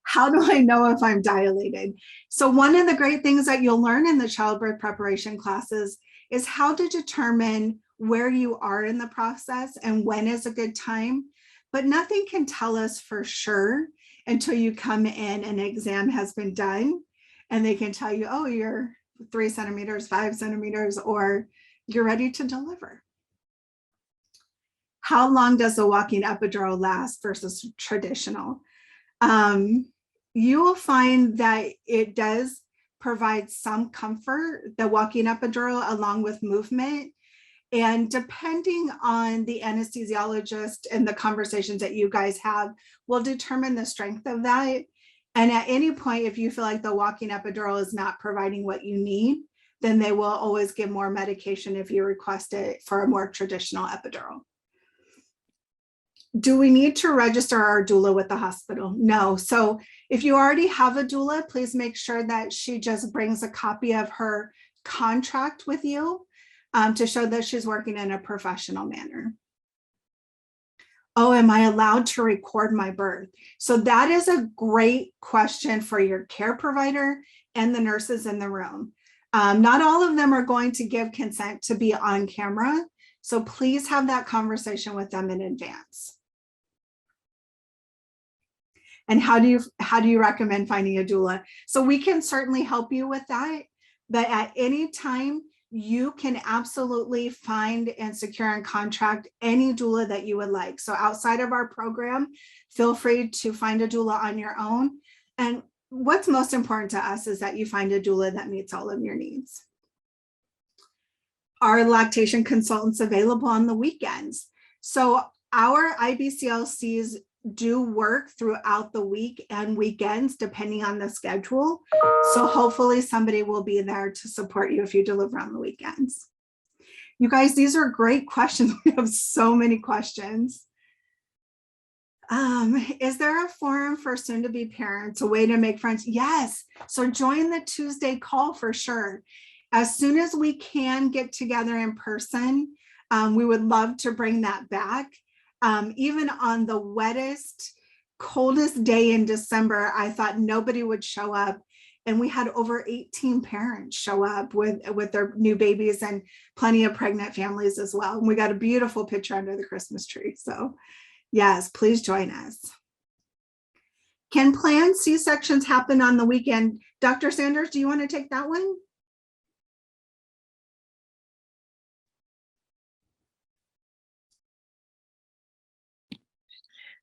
How do I know if I'm dilated? So one of the great things that you'll learn in the childbirth preparation classes is how to determine where you are in the process and when is a good time. But nothing can tell us for sure until you come in and an exam has been done and they can tell you, oh, you're 3 centimeters, 5 centimeters, or you're ready to deliver. How long does a walking epidural last versus traditional? You will find that it does provide some comfort, the walking epidural, along with movement. And depending on the anesthesiologist and the conversations that you guys have will determine the strength of that. And at any point, if you feel like the walking epidural is not providing what you need, then they will always give more medication if you request it for a more traditional epidural. Do we need to register our doula with the hospital? No. So if you already have a doula, please make sure that she just brings a copy of her contract with you to show that she's working in a professional manner. Oh, am I allowed to record my birth? So that is a great question for your care provider and the nurses in the room. Not all of them are going to give consent to be on camera. So please have that conversation with them in advance. And how do you recommend finding a doula? So we can certainly help you with that, but at any time you can absolutely find and secure and contract any doula that you would like. So outside of our program, feel free to find a doula on your own. And what's most important to us is that you find a doula that meets all of your needs. Are lactation consultants available on the weekends? So our IBCLCs do work throughout the week and weekends, depending on the schedule. So hopefully somebody will be there to support you if you deliver on the weekends. You guys, these are great questions. We have so many questions. Is there a forum for soon-to-be parents, a way to make friends? Yes. So join the Tuesday call for sure. As soon as we can get together in person, we would love to bring that back. Even on the wettest, coldest day in December, I thought nobody would show up. And we had over 18 parents show up with their new babies and plenty of pregnant families as well. And we got a beautiful picture under the Christmas tree. So yes, please join us. Can planned C-sections happen on the weekend? Dr. Sanders, do you want to take that one?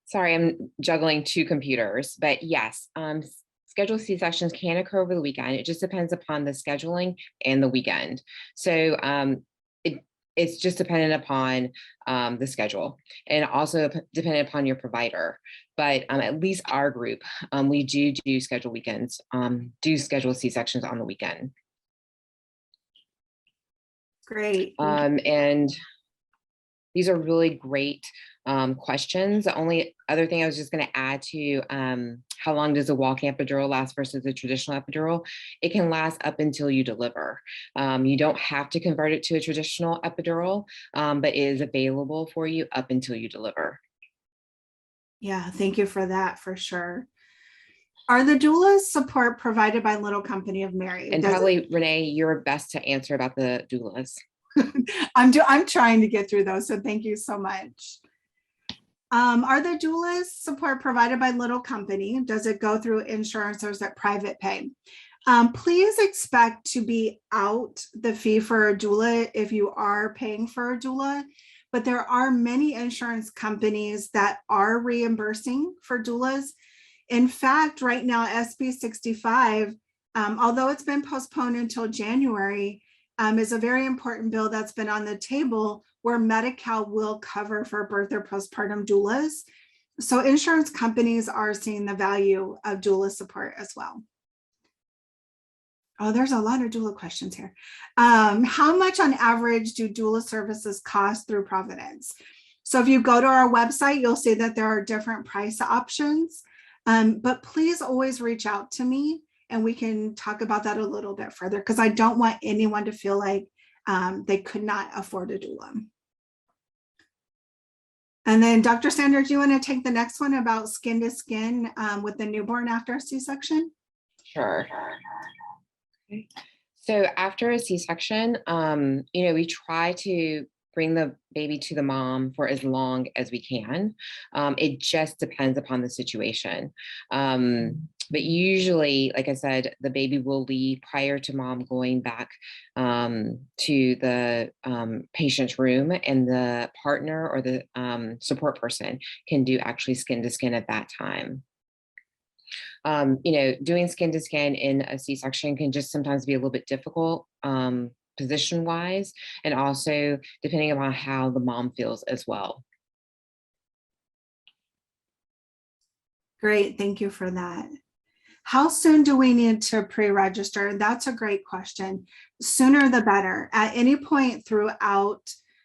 Sorry, I'm juggling two computers, but yes, scheduled C-sections can occur over the weekend. It just depends upon the scheduling and the weekend. So it's just dependent upon the schedule and also dependent upon your provider. But at least our group, we do schedule weekends, do schedule C-sections on the weekend. Great. And these are really great questions. The only other thing I was just going to add to how long does a walking epidural last versus a traditional epidural? It can last up until you deliver. You don't have to convert it to a traditional epidural, but it is available for you up until you deliver. Yeah, thank you for that, for sure. Are the doulas support provided by Little Company of Mary? And probably, Renee, you're best to answer about the doulas. I'm trying to get through those, so thank you so much. Are the doulas support provided by Little Company? Does it go through insurance or is it private pay? Please expect to be out the fee for a doula if you are paying for a doula, but there are many insurance companies that are reimbursing for doulas. In fact, right now, SB 65, although it's been postponed until January, is a very important bill that's been on the table where Medi-Cal will cover for birth or postpartum doulas. So insurance companies are seeing the value of doula support as well. Oh, there's a lot of doula questions here. How much on average do doula services cost through Providence? So if you go to our website, you'll see that there are different price options, but please always reach out to me and we can talk about that a little bit further because I don't want anyone to feel like they could not afford a doula. And then Dr. Sanders, do you want to take the next one about skin to skin with the newborn after a C-section? Sure. Okay. So after a C-section, we try to bring the baby to the mom for as long as we can. It just depends upon the situation. But usually, like I said, the baby will leave prior to mom going back to the patient's room, and the partner or the support person can do actually skin to skin at that time. Doing skin to skin in a C-section can just sometimes be a little bit difficult position wise, and also depending upon how the mom feels as well. Great, thank you for that. How soon do we need to pre-register? That's a great question. Sooner the better. At any point throughout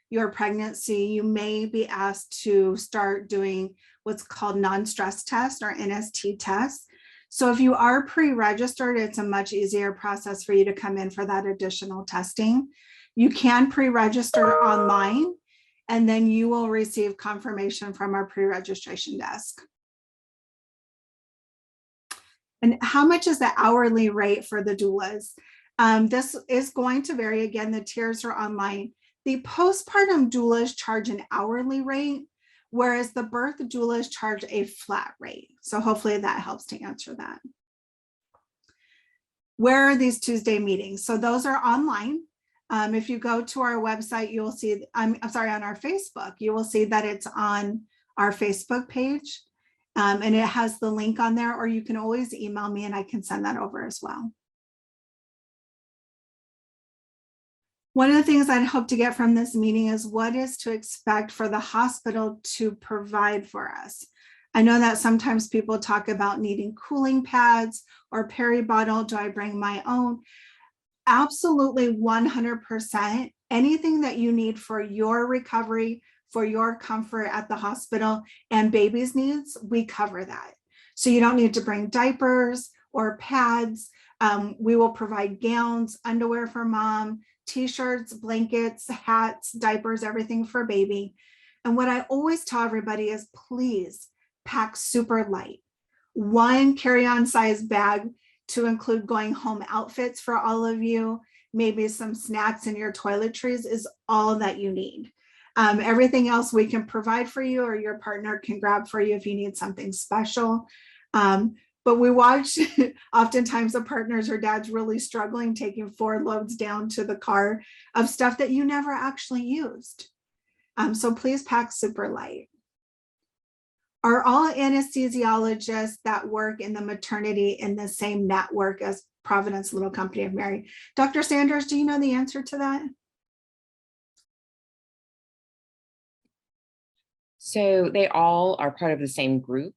your pregnancy, you may be asked to start doing what's called non-stress tests or NST tests. So if you are pre-registered, it's a much easier process for you to come in for that additional testing. You can pre-register online, and then you will receive confirmation from our pre-registration desk. And how much is the hourly rate for the doulas? This is going to vary. Again, the tiers are online. The postpartum doulas charge an hourly rate, whereas the birth doulas charge a flat rate. So hopefully that helps to answer that. Where are these Tuesday meetings? So those are online. If you go to our website, you will see, on our Facebook, you will see that it's on our Facebook page. And it has the link on there, or you can always email me and I can send that over as well. One of the things I'd hope to get from this meeting is what is to expect for the hospital to provide for us. I know that sometimes people talk about needing cooling pads or peri bottle. Do I bring my own? Absolutely 100%. Anything that you need for your recovery, for your comfort at the hospital and baby's needs, we cover that. So you don't need to bring diapers or pads. We will provide gowns, underwear for mom, t-shirts, blankets, hats, diapers, everything for baby. And what I always tell everybody is please pack super light. One carry-on size bag to include going home outfits for all of you, maybe some snacks and your toiletries is all that you need. Everything else we can provide for you or your partner can grab for you if you need something special. But we watch oftentimes the partners or dads really struggling taking 4 loads down to the car of stuff that you never actually used. So please pack super light. Are all anesthesiologists that work in the maternity in the same network as Providence Little Company of Mary? Dr. Sanders, do you know the answer to that? So they all are part of the same group.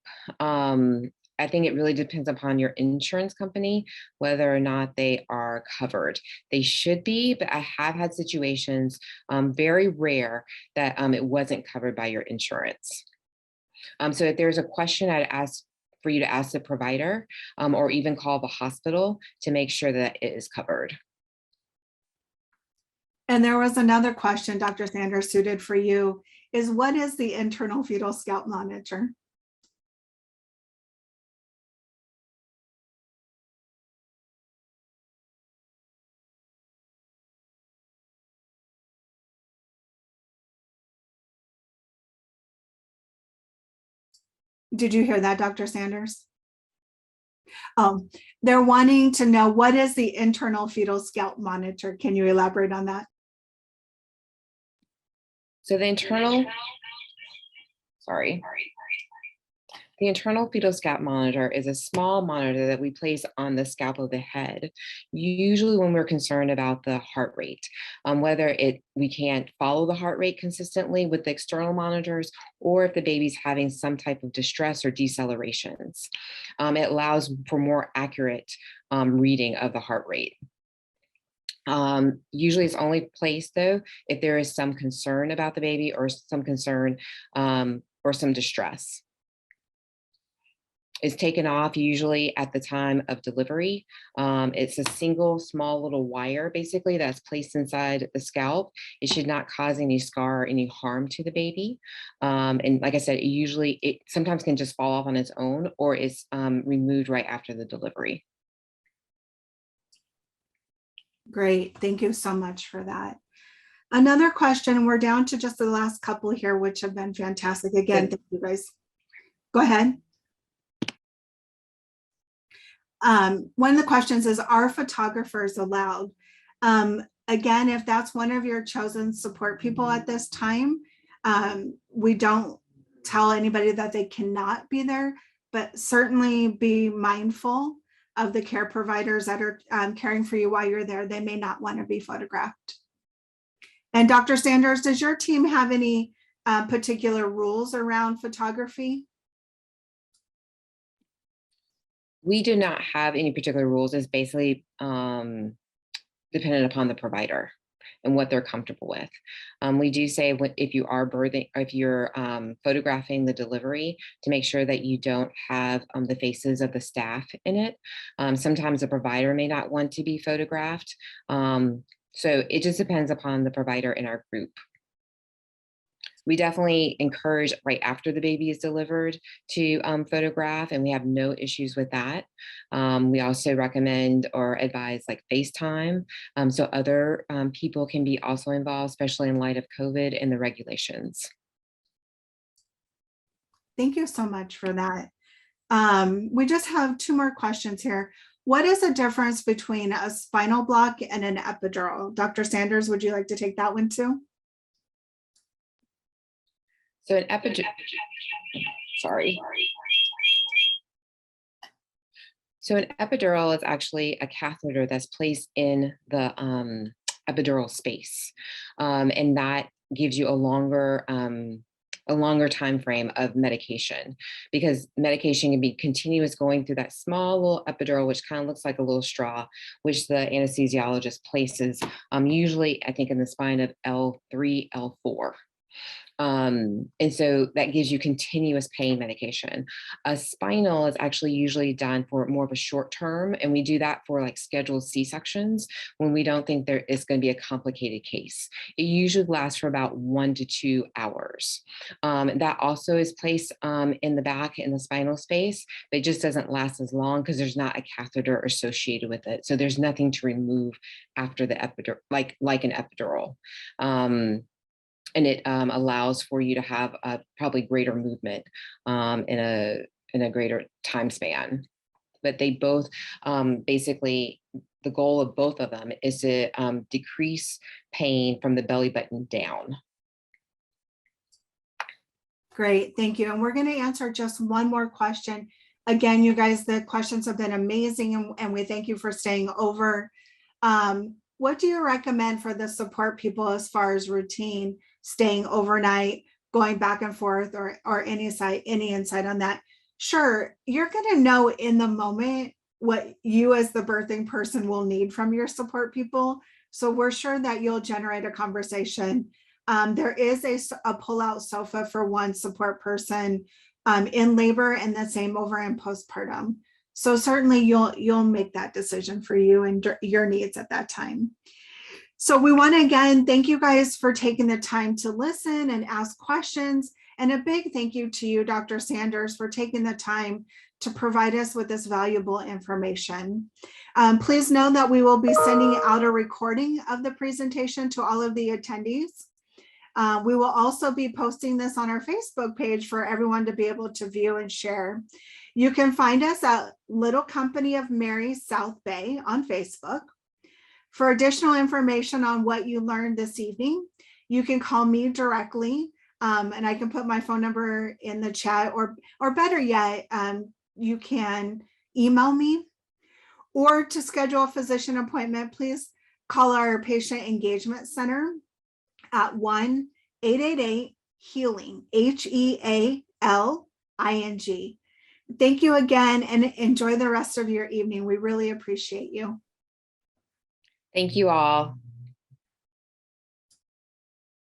I think it really depends upon your insurance company, whether or not they are covered. They should be, but I have had situations, very rare, that it wasn't covered by your insurance. So if there's a question, I'd ask for you to ask the provider or even call the hospital to make sure that it is covered. And there was another question, Dr. Sanders, suited for you, is what is the internal fetal scalp monitor? Did you hear that, Dr. Sanders? They're wanting to know what is the internal fetal scalp monitor. Can you elaborate on that? So the internal fetal scalp monitor is a small monitor that we place on the scalp of the head, usually when we're concerned about the heart rate, whether we can't follow the heart rate consistently with the external monitors, or if the baby's having some type of distress or decelerations. It allows for more accurate reading of the heart rate. Usually it's only placed though if there is some concern about the baby or some concern or some distress. It's taken off usually at the time of delivery. It's a single small little wire basically that's placed inside the scalp. It should not cause any scar or any harm to the baby. And like I said, it sometimes can just fall off on its own, or it's removed right after the delivery. Great, thank you so much for that. Another question, we're down to just the last couple here, which have been fantastic. Again, thank you guys. Go ahead. One of the questions is, are photographers allowed? Again, if that's one of your chosen support people at this time, we don't tell anybody that they cannot be there, but certainly be mindful of the care providers that are caring for you while you're there. They may not want to be photographed. And Dr. Sanders, does your team have any particular rules around photography? We do not have any particular rules. It's basically dependent upon the provider and what they're comfortable with. We do say if you are birthing, or if you're photographing the delivery, to make sure that you don't have the faces of the staff in it. Sometimes the provider may not want to be photographed. So it just depends upon the provider in our group. We definitely encourage right after the baby is delivered to photograph, and we have no issues with that. We also recommend or advise like FaceTime, so other people can be also involved, especially in light of COVID and the regulations. Thank you so much for that. We just have 2 more questions here. What is the difference between a spinal block and an epidural? Dr. Sanders, would you like to take that one too? So an epidural, So an epidural is actually a catheter that's placed in the epidural space. And that gives you a longer a longer time frame of medication, because medication can be continuous going through that small little epidural, which kind of looks like a little straw, which the anesthesiologist places usually, I think, in the spine of L3, L4. And so that gives you continuous pain medication. A spinal is actually usually done for more of a short term, and we do that for like scheduled C-sections when we don't think there is going to be a complicated case. It usually lasts for about 1 to 2 hours. That also is placed in the back in the spinal space, but it just doesn't last as long because there's not a catheter associated with it. So there's nothing to remove after the epidural, like an epidural. And it allows for you to have a probably greater movement in a greater time span. But they both basically, the goal of both of them is to decrease pain from the belly button down. Great, thank you. And we're going to answer just one more question. Again, you guys, the questions have been amazing, and we thank you for staying over. What do you recommend for the support people as far as routine, staying overnight, going back and forth, or any insight on that? Sure, you're going to know in the moment what you as the birthing person will need from your support people. So we're sure that you'll generate a conversation. There is a pull-out sofa for one support person in labor, and the same over in postpartum. So certainly you'll make that decision for you and your needs at that time. So we want to again thank you guys for taking the time to listen and ask questions. And a big thank you to you, Dr. Sanders, for taking the time to provide us with this valuable information. Please know that we will be sending out a recording of the presentation to all of the attendees. We will also be posting this on our Facebook page for everyone to be able to view and share. You can find us at Little Company of Mary South Bay on Facebook. For additional information on what you learned this evening, you can call me directly, and I can put my phone number in the chat, or better yet, you can email me. Or to schedule a physician appointment, please call our Patient Engagement Center at 1-888-HEALING, HEALING. Thank you again, and enjoy the rest of your evening. We really appreciate you. Thank you all.